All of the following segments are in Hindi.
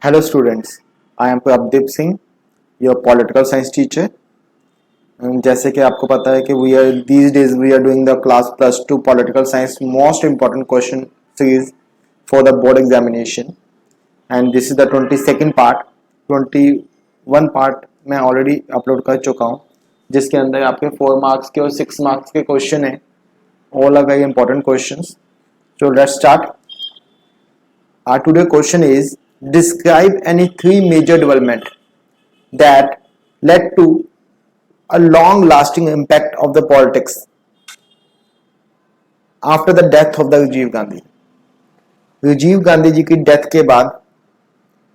Hello students, I am Prabdeep Singh, your political science teacher. जैसे कि आपको पता है कि these days we are doing the class +2 political science most important question series for the board examination, and this is the 22nd part. 21 part मैं already upload कर चुका हूँ, जिसके अंदर आपके 4 marks के और 6 marks के question हैं. All are very important questions. So let's start. Our today question is, describe any 3 major development that led to a long lasting impact of the politics after the death of the Rajiv Gandhi. Rajiv Gandhi ji की डेथ के बाद,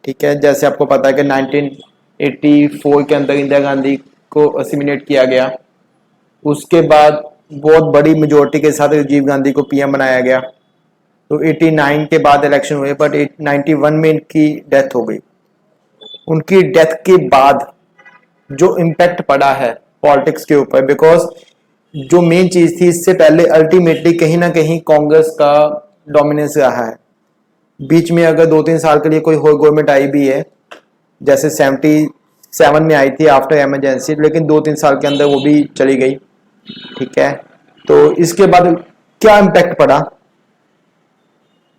ठीक है, जैसे आपको पता है कि 1984 के अंदर इंदिरा गांधी को असिमिनेट किया गया. उसके बाद बहुत बड़ी मेजोरिटी के साथ राजीव गांधी को पीएम बनाया गया. तो 89 के बाद इलेक्शन हुए, बट 91 में इनकी डेथ हो गई. उनकी डेथ के बाद जो इम्पैक्ट पड़ा है पॉलिटिक्स के ऊपर, बिकॉज जो मेन चीज थी, इससे पहले अल्टीमेटली कहीं ना कहीं कांग्रेस का डोमिनेंस रहा है. बीच में अगर 2-3 साल के लिए कोई और गवर्नमेंट आई भी है, जैसे 77 में आई थी आफ्टर इमरजेंसी, लेकिन 2-3 साल के अंदर वो भी चली गई. ठीक है, तो इसके बाद क्या इम्पैक्ट पड़ा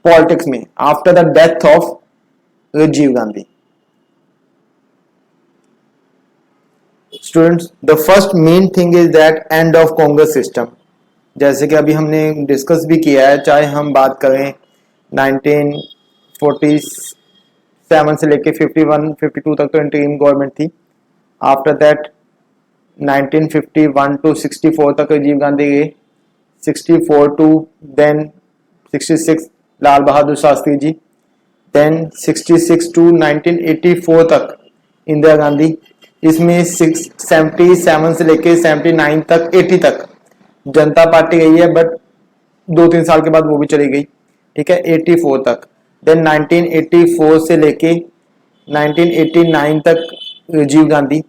पॉलिटिक्स में after the death of Rajiv Gandhi? Students, the first main thing is that end of Congress system. जैसे कि अभी हमने डिस्कस भी किया है, चाहे हम बात करें 1947 से लेके 51-52 तक तो इंटरिम गवर्नमेंट थी. आफ्टर दैट 1951 टू 64 तक राजीव गांधी गए. 64 to then 66 Lal Bahadur Shastri ji. Then 66 to 1984 तक इंदिरा गांधी. इसमें 77 से लेके 79 तक 80 तक जनता पार्टी गई है, बट 2-3 साल के बाद वो भी चली गई. ठीक है, 84 तक. देन 1984 से लेके 1989 तक राजीव गांधी.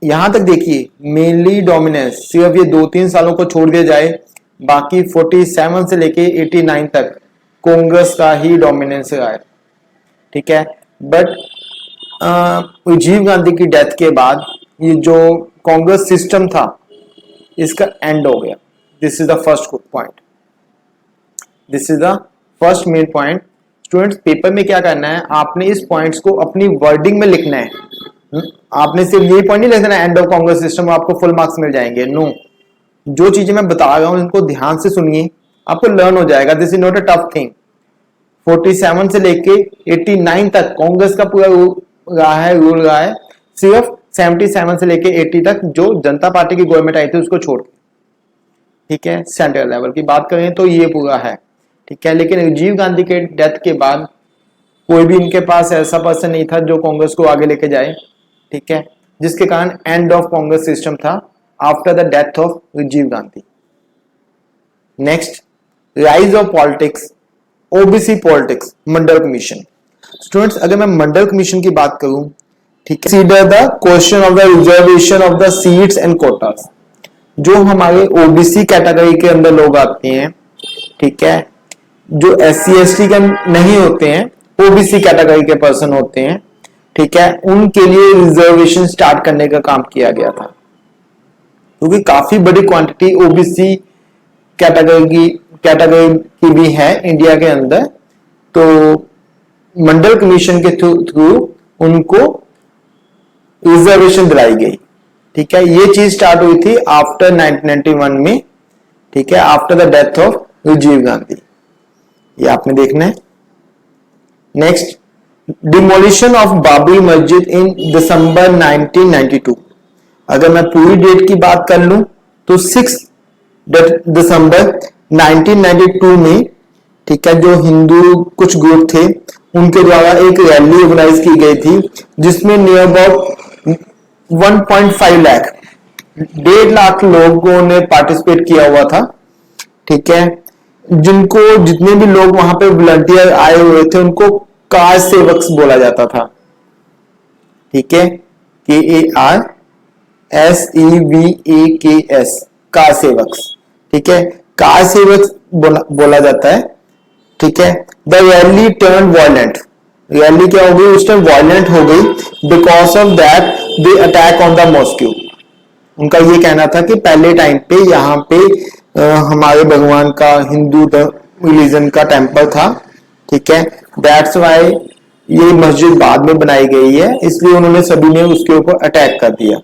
यहां तक देखिए, मेनली डोमिनेंस सिर्फ ये 2-3 सालों को छोड़ दिया जाए, बाकी 47 से लेके 89 तक कांग्रेस का ही डोमिनेंस रहा है. ठीक है, बट राजीव गांधी की डेथ के बाद ये जो कांग्रेस सिस्टम था, इसका एंड हो गया. This is the first point. This is the first main point. Students, paper में क्या करना है, आपने इस पॉइंट्स को अपनी वर्डिंग में लिखना है. आपने सिर्फ यही पॉइंट नहीं लिखना है एंड ऑफ कांग्रेस सिस्टम, आपको फुल मार्क्स मिल जाएंगे. नो, जो चीजें मैं बता रहा हूं इनको ध्यान से सुनिए, आपको लर्न हो जाएगा. This is not a tough thing. 47 से लेके 89 तक कांग्रेस का पूरा रूल रहा है. सिर्फ 77 से लेके 80 तक जो जनता पार्टी की गवर्नमेंट आई थी उसको छोड़ के. ठीक है, सेंट्रल लेवल की बात करें तो ये पूरा है. ठीक है, लेकिन राजीव गांधी के डेथ के बाद कोई भी इनके पास ऐसा पर्सन नहीं था जो कांग्रेस को आगे लेके जाए. ठीक है, जिसके कारण एंड ऑफ कांग्रेस सिस्टम था after the death of Rajiv Gandhi. Next, rise of politics, OBC politics, Mandal commission. Students, अगर मैं मंडल कमीशन की बात करूं, ठीक है, consider the question of the reservation of the seats and quotas. जो हमारे ओबीसी कैटेगरी के अंदर लोग आते हैं, ठीक है, जो SC ST के नहीं होते हैं, ओबीसी कैटेगरी के पर्सन होते हैं, ठीक है, उनके लिए रिजर्वेशन स्टार्ट करने का काम किया गया था. क्योंकि काफी बड़ी क्वांटिटी ओबीसी कैटेगरी की भी है इंडिया के अंदर, तो मंडल कमीशन के थ्रू उनको रिजर्वेशन दिलाई गई. ठीक है, ये चीज स्टार्ट हुई थी आफ्टर 1991 में. ठीक है, after the death of Rajiv Gandhi. ये आपने देखना है. नेक्स्ट, डिमोलिशन ऑफ बाबरी मस्जिद इन दिसंबर 1992. अगर मैं पूरी डेट की बात कर लूं तो 6 दिसंबर 1992 में, ठीक है, जो हिंदू कुछ ग्रुप थे उनके द्वारा एक रैली ऑर्गेनाइज की गई थी, जिसमें नियर अबाउट 1.5 लाख 1.5 लाख लोगों ने पार्टिसिपेट किया हुआ था. ठीक है, जिनको जितने भी लोग वहां पे वॉलंटियर आए हुए थे उनको कार सेवक बोला जाता था. ठीक है, KARSEVAKS, कार सेवक. ठीक है, कार सेवक बोला जाता है. ठीक है, the rally turn violent. Rally क्या हो गई उस टाइम, वायलेंट हो गई, because of that they attack on the mosque. उनका ये कहना था कि पहले टाइम पे यहाँ पे हमारे भगवान का हिंदू रिलीजन का टेम्पल था, ठीक है, दैट्स वाई ये मस्जिद बाद में बनाई गई है, इसलिए उन्होंने सभी ने उसके ऊपर अटैक कर दिया।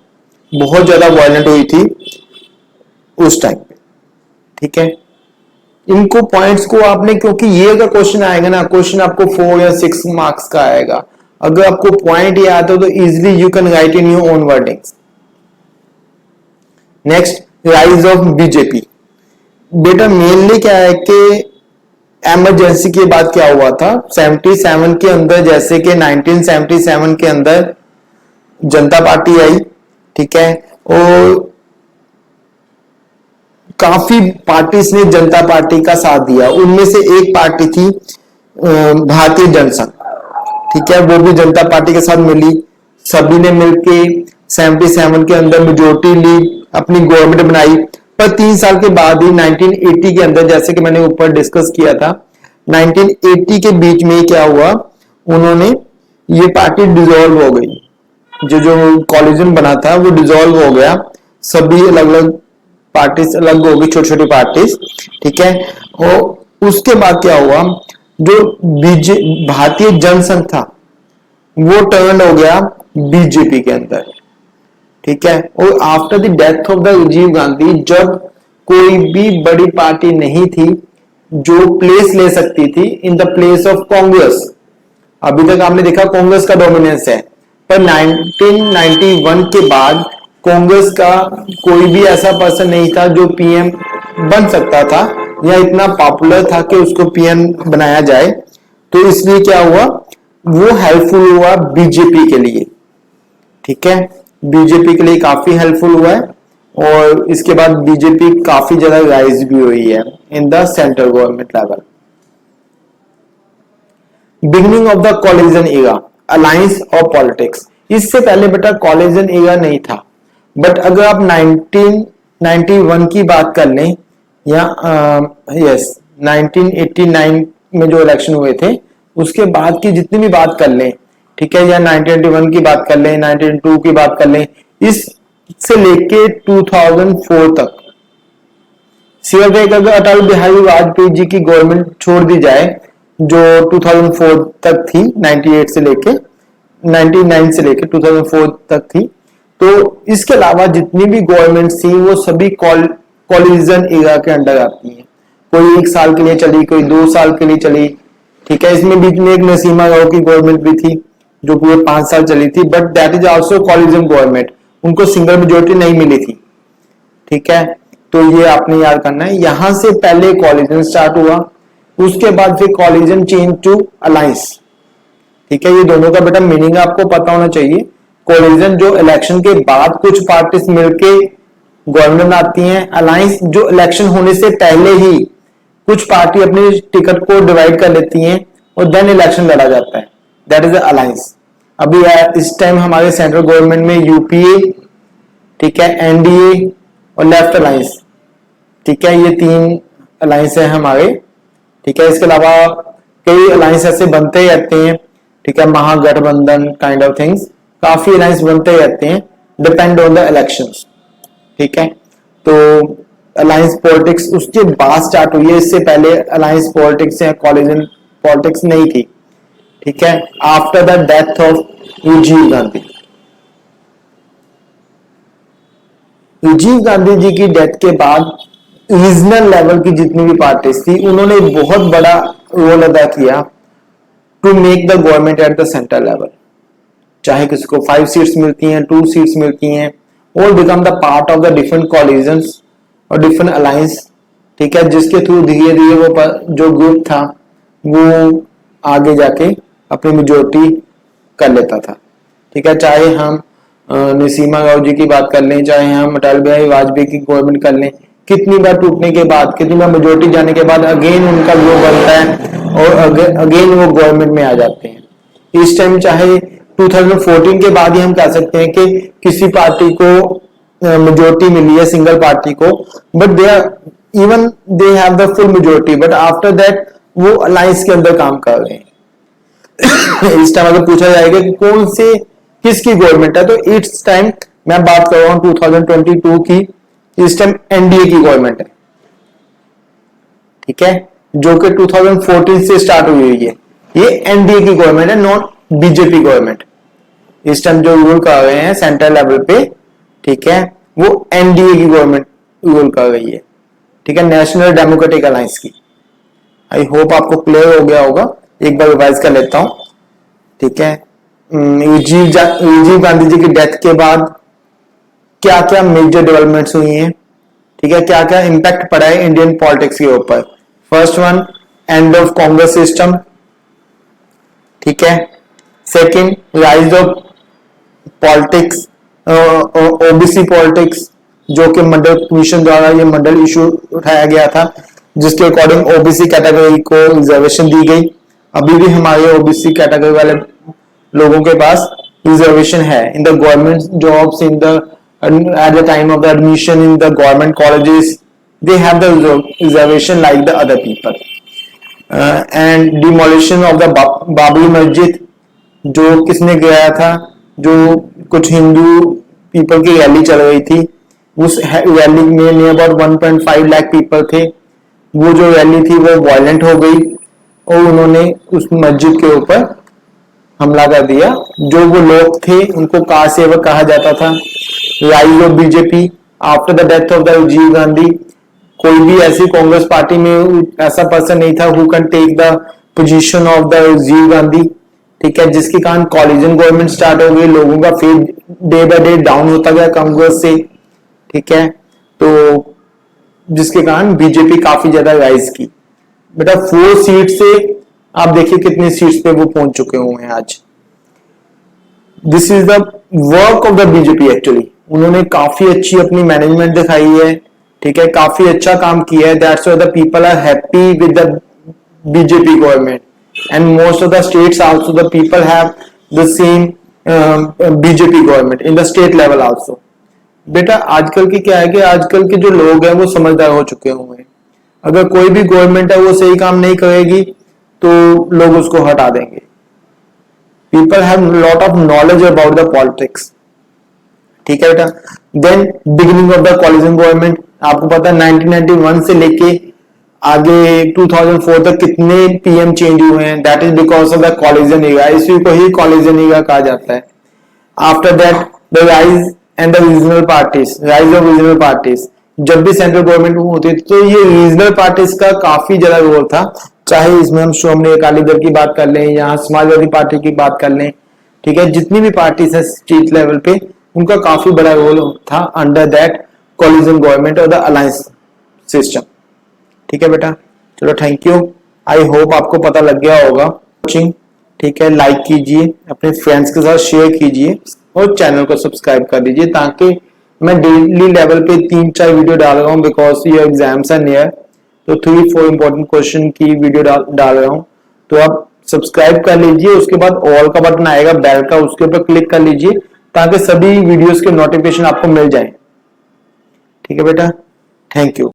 बहुत ज्यादा वायलेंट हुई थी उस टाइम पे, ठीक है। इनको पॉइंट्स को आपने, क्योंकि ये अगर क्वेश्चन आएगा ना, क्वेश्चन आपको 4 या 6 मार्क्स का आएगा, अगर आपको पॉइंट याद हो तो easily you can write in your own wordings. Next, rise of BJP. बेटा मेनली क्या है कि इमरजेंसी के बाद क्या हुआ था 77 के अंदर, जैसे कि 1977 के अंदर जनता पार्टी आई, ठीक है, और काफी पार्टीज ने जनता पार्टी का साथ दिया। उनमें से एक पार्टी थी भारतीय जनसंघ, ठीक है, वो भी जनता पार्टी के साथ मिली। सभी ने मिलके 77 के अंदर मेजोरिटी ली, अपनी गवर्नमेंट बनाई। पर 3 साल के बाद ही 1980 के अंदर, जैसे कि मैंने ऊपर डिस्कस किया था, 1980 के बीच में क्या हुआ, उन्होंने ये पार्टी डिसॉल्व हो गई। जो कॉलिजन बना था वो डिसॉल्व हो गया, सभी अलग अलग पार्टीज अलग हो गई, छोटी छोटी पार्टीज, ठीक है। और उसके बाद क्या हुआ, जो भारतीय जनसंघ था वो टर्न हो गया बीजेपी के अंदर, ठीक है। और after the death of the Rajiv Gandhi, जब कोई भी बड़ी पार्टी नहीं थी जो प्लेस ले सकती थी in the place of Congress. अभी तक आपने देखा कांग्रेस का डोमिनेंस है, पर 1991 के बाद कांग्रेस का कोई भी ऐसा पर्सन नहीं था जो पीएम बन सकता था या इतना पॉपुलर था कि उसको पीएम बनाया जाए। तो इसलिए क्या हुआ, वो हेल्पफुल हुआ बीजेपी के लिए, ठीक है, बीजेपी के लिए काफी हेल्पफुल हुआ है। और इसके बाद बीजेपी काफी ज्यादा राइज भी हुई है in the central government level. Beginning of the collision era, alliance of politics. इससे पहले बेटा कॉलिजन एरा नहीं था, बट अगर आप 1991 की बात कर लें या 1989 में जो इलेक्शन हुए थे उसके बाद की जितनी भी बात कर लें, ठीक है, या 1991 की बात कर लें, 1992 की बात कर लें, इससे लेके 2004 तक, सिर्फ एक अगर अटल बिहारी वाजपेयी जी की गवर्नमेंट छोड़ दी जाए जो 2004 तक थी, 98 से लेके 99 से लेके 2004 तक थी, तो इसके अलावा जितनी भी गवर्नमेंट थी वो सभी कॉलिजन एरा के अंडर आती हैं। कोई 1 साल के लिए चली, कोई 2 साल के लिए चली, ठीक है। इसमें बीच में एक नसीमा राव की गवर्नमेंट भी थी जो पूरे 5 साल चली थी, but that is also collision government, उनको सिंगल मेजोरिटी नहीं मिली थी, ठीक है। तो ये आपने याद करना है। यहां से पहले कॉलिजन स्टार्ट हुआ, उसके बाद फिर कॉलिजन चेंज टू अलायंस, ठीक है। ये दोनों का बेटा मीनिंग आपको पता होना चाहिए। कॉलिजन जो इलेक्शन के बाद कुछ पार्टीज मिलके गवर्नमेंट आती हैं, अलायंस जो इलेक्शन होने से पहले ही कुछ पार्टी अपनी टिकट को डिवाइड कर लेती हैं और देन इलेक्शन लड़ा जाता है, दैट इज अलायंस। अभी इस टाइम हमारे सेंट्रल गवर्नमेंट में यूपीए, ठीक है, एनडीए और लेफ्ट अलायंस, ठीक है, ये 3 अलायंस है हमारे, ठीक है। इसके अलावा कई अलायंस ऐसे बनते ही रहते हैं, ठीक है, महागठबंधन काइंड ऑफ थिंग्स, काफी अलायंस बनते ही रहते हैं, डिपेंड ऑन द इलेक्शंस, ठीक है। तो अलायंस पॉलिटिक्स उसके बाद स्टार्ट हुई है, इससे पहले अलायंस पॉलिटिक्स या कॉलिजन पॉलिटिक्स नहीं थी, ठीक है, after the death of Rajiv Gandhi. Rajiv Gandhi ji की डेथ के बाद रीजनल लेवल की जितनी भी पार्टीज थी उन्होंने बहुत बड़ा रोल अदा किया to make the government at the central level. चाहे किसी को 5 सीट्स मिलती हैं, 2 सीट्स मिलती हैं, all become the part of the different coalitions और different alliance, ठीक है, जिसके थ्रू धीरे धीरे वो जो ग्रुप था वो आगे जाके अपनी मेजोरिटी कर लेता था, ठीक है। चाहे हम नसीमा राव जी की बात कर लें, चाहे हम अटल बिहारी वाजपेयी की गवर्नमेंट कर लें, कितनी बार टूटने के बाद, कितनी बार मेजोरिटी जाने के बाद अगेन उनका ग्रुप बनता है और अगेन वो गवर्नमेंट में आ जाते हैं। इस टाइम चाहे 2014 के बाद ही हम कह सकते हैं कि किसी पार्टी को मेजोरिटी मिली है, सिंगल पार्टी को, but they are even they have the full majority, but after that वो अलायंस के अंदर काम कर रहे हैं। इस टाइम अगर पूछा जाएगा कि कौन से किसकी गवर्नमेंट है, तो इस टाइम मैं बात कर रहा हूं 2022 की। इस टाइम एनडीए की गवर्नमेंट है, ठीक है, जो कि 2014 से स्टार्ट हुई हुई है। ये एनडीए की गवर्नमेंट है, नॉट बीजेपी गवर्नमेंट। इस टाइम जो रूल कर रहे हैं सेंट्रल लेवल पे, ठीक है, वो एनडीए की गवर्नमेंट रूल कर रही है, ठीक है, नेशनल डेमोक्रेटिक अलायंस की। आई होप आपको क्लियर हो गया होगा, एक बार रिवाइज कर लेता हूं, ठीक है। राजीव गांधी जी की डेथ के बाद क्या क्या मेजर डेवलपमेंट्स हुई हैं, ठीक है, क्या क्या इंपैक्ट पड़ा है इंडियन पॉलिटिक्स के ऊपर। First one, and of Congress system, ठीक है। Second, rise of politics, OBC politics, जो कि मंडल कमीशन द्वारा ये मंडल इशू उठाया गया था, जिसके अकॉर्डिंग ओबीसी कैटेगरी को रिजर्वेशन दी गई। अभी भी हमारे ओबीसी कैटेगरी वाले लोगों के पास रिजर्वेशन है in the government jobs, in the at the time of the admission in the government colleges, they have the reservation like the other people. And demolition of the Babri Masjid, जो किसने गिराया था, जो कुछ हिंदू पीपल की रैली चल रही थी, उस रैली में नियर अबाउट 1.5 लाख पीपल थे। वो जो रैली थी वो वायलेंट हो गई और उन्होंने उस मस्जिद के ऊपर हमला कर दिया। जो वो लोग थे उनको कार सेवक कहा जाता था। Rise of BJP after the death of the Rajiv Gandhi, कोई भी ऐसी कांग्रेस पार्टी में ऐसा पर्सन नहीं था who can take the position of the Rajiv Gandhi, ठीक है, जिसके कारण कॉलिजन गवर्नमेंट स्टार्ट हो गई। लोगों का faith day by day down होता गया कांग्रेस से, ठीक है, तो जिसके कारण बीजेपी काफी ज्यादा राइज की। बेटा 4 सीट से आप देखिए कितनी सीट्स पे वो पहुंच चुके हुए हैं आज। This is the work of the BJP actually. उन्होंने काफी अच्छी अपनी मैनेजमेंट दिखाई है, ठीक है, काफी अच्छा काम किया है। That's why the people are happy with the BJP government and most of the states also the people have the same BJP government in the state level also. बेटा आजकल की क्या है कि आजकल के जो लोग हैं वो समझदार हो चुके हुए हैं। अगर कोई भी गवर्नमेंट है वो सही काम नहीं करेगी तो लोग उसको हटा देंगे। People have lot of knowledge about the politics, ठीक है बेटा। Then beginning of the coalition government, आपको पता है 1991 से लेके आगे 2004 तक कितने पीएम चेंज हुए हैं। That is because of the collision era, इसी को ही कॉलिजन एरा कहा जाता है। After that the rise and the regional parties, rise of regional parties, जब भी सेंट्रल गवर्नमेंट होती थी तो ये रीजनल पार्टीज का काफी ज्यादा रोल था। चाहे इसमें हम श्रोमणी अकाली दल की बात कर लें या समाजवादी पार्टी की बात कर लें, ठीक है, जितनी भी पार्टीज है स्टेट लेवल पे उनका काफी बड़ा रोल था अंडर दैट कॉलिजन गवर्नमेंट और द अलायंस सिस्टम, ठीक है बेटा। चलो थैंक यू, आई होप आपको पता लग गया होगा। वॉचिंग, ठीक है, लाइक कीजिए, अपने फ्रेंड्स के साथ शेयर कीजिए और चैनल को सब्सक्राइब कर दीजिए, ताकि मैं डेली लेवल पे 3-4 वीडियो डाल रहा हूँ बिकॉज ये एग्जाम्स आर नियर, तो 3-4 इंपॉर्टेंट क्वेश्चन की वीडियो डाल रहा हूँ। तो आप सब्सक्राइब कर लीजिए, उसके बाद ऑल का बटन आएगा बेल का, उसके ऊपर क्लिक कर लीजिए ताकि सभी वीडियोस के नोटिफिकेशन आपको मिल जाए, ठीक है बेटा। Thank you.